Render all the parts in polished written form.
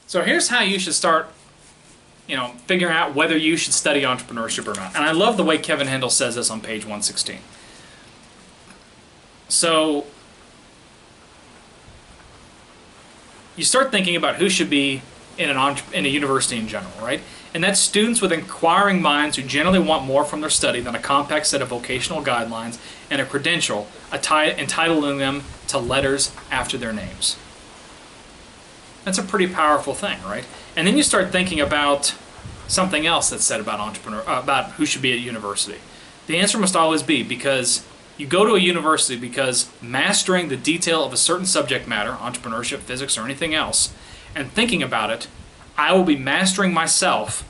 So here's how you should start, figuring out whether you should study entrepreneurship or not. And I love the way Kevin Hendel says this on page 116. So you start thinking about who should be in a university in general, right? And that's students with inquiring minds who generally want more from their study than a compact set of vocational guidelines and a credential entitling them to letters after their names. That's a pretty powerful thing, right? And then you start thinking about something else that's said about about who should be at university. The answer must always be because you go to a university because mastering the detail of a certain subject matter, entrepreneurship, physics, or anything else, and thinking about it, I will be mastering myself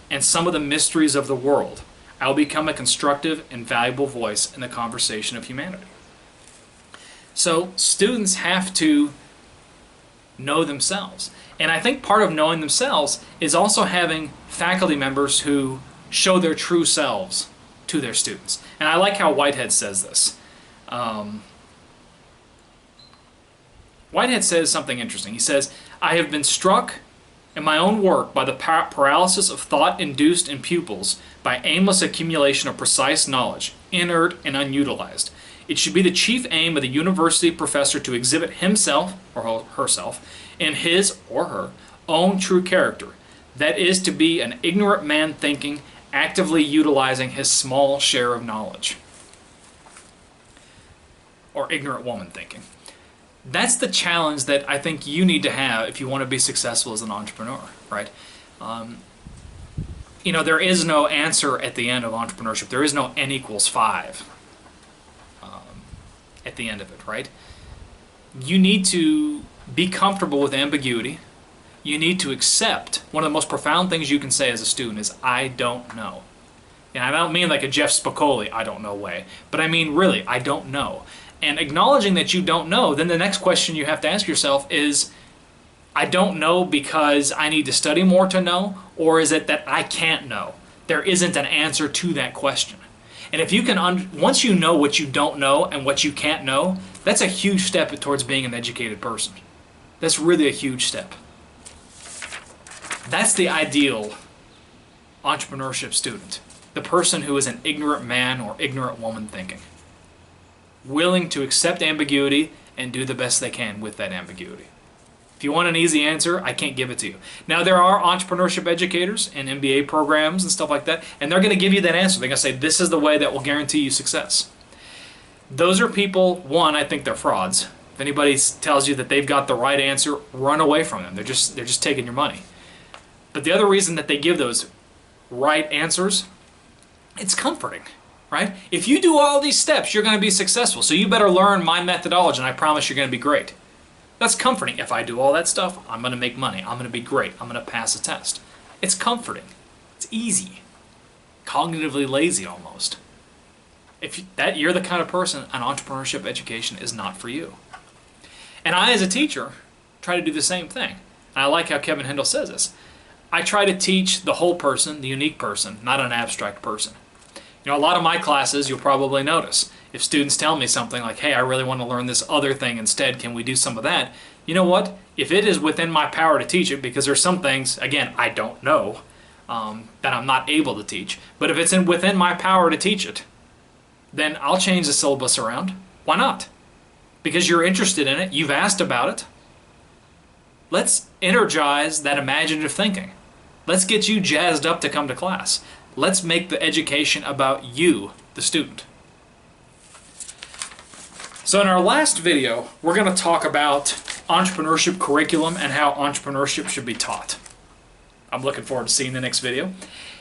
and some of the mysteries of the world. I will become a constructive and valuable voice in the conversation of humanity. So students have to know themselves. And I think part of knowing themselves is also having faculty members who show their true selves to their students. And I like how Whitehead says this. Whitehead says something interesting. He says, I have been struck in my own work by the paralysis of thought induced in pupils by aimless accumulation of precise knowledge, inert and unutilized. It should be the chief aim of the university professor to exhibit himself or herself in his or her own true character. That is to be an ignorant man thinking, actively utilizing his small share of knowledge. Or ignorant woman thinking. That's the challenge that I think you need to have if you want to be successful as an entrepreneur, right? There is no answer at the end of entrepreneurship. There is no n equals 5 at the end of it, right? You need to be comfortable with ambiguity. You need to accept. One of the most profound things you can say as a student is, I don't know. And I don't mean like a Jeff Spicoli, I don't know way, but I mean really, I don't know. And acknowledging that you don't know, then the next question you have to ask yourself is, I don't know because I need to study more to know, or is it that I can't know? There isn't an answer to that question. And if you can, once you know what you don't know and what you can't know, that's a huge step towards being an educated person. That's really a huge step. That's the ideal entrepreneurship student. The person who is an ignorant man or ignorant woman thinking. Willing to accept ambiguity and do the best they can with that ambiguity. If you want an easy answer, I can't give it to you. Now there are entrepreneurship educators and MBA programs and stuff like that, and they're going to give you that answer. They're going to say, this is the way that will guarantee you success. Those are people, one, I think they're frauds. If anybody tells you that they've got the right answer, run away from them. They're just taking your money. But the other reason that they give those right answers, it's comforting. Right? If you do all these steps, you're going to be successful. So you better learn my methodology and I promise you're going to be great. That's comforting. If I do all that stuff, I'm going to make money. I'm going to be great. I'm going to pass a test. It's comforting. It's easy. Cognitively lazy almost. If you're the kind of person, an entrepreneurship education is not for you. And I, as a teacher, try to do the same thing. And I like how Kevin Hendel says this. I try to teach the whole person, the unique person, not an abstract person. A lot of my classes, you'll probably notice, if students tell me something like, hey, I really want to learn this other thing instead, can we do some of that? You know what? If it is within my power to teach it, because there's some things, again, I don't know, that I'm not able to teach, but if it's within my power to teach it, then I'll change the syllabus around. Why not? Because you're interested in it, you've asked about it. Let's energize that imaginative thinking. Let's get you jazzed up to come to class. Let's make the education about you, the student. So in our last video, we're going to talk about entrepreneurship curriculum and how entrepreneurship should be taught. I'm looking forward to seeing the next video.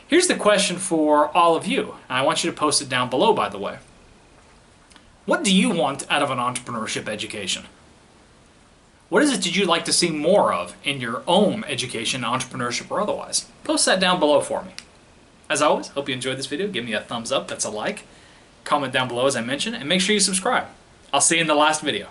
Here's the question for all of you. And I want you to post it down below, by the way. What do you want out of an entrepreneurship education? What is it that you'd like to see more of in your own education, entrepreneurship or otherwise? Post that down below for me. As always, hope you enjoyed this video. Give me a thumbs up, that's a like. Comment down below as I mentioned, and make sure you subscribe. I'll see you in the last video.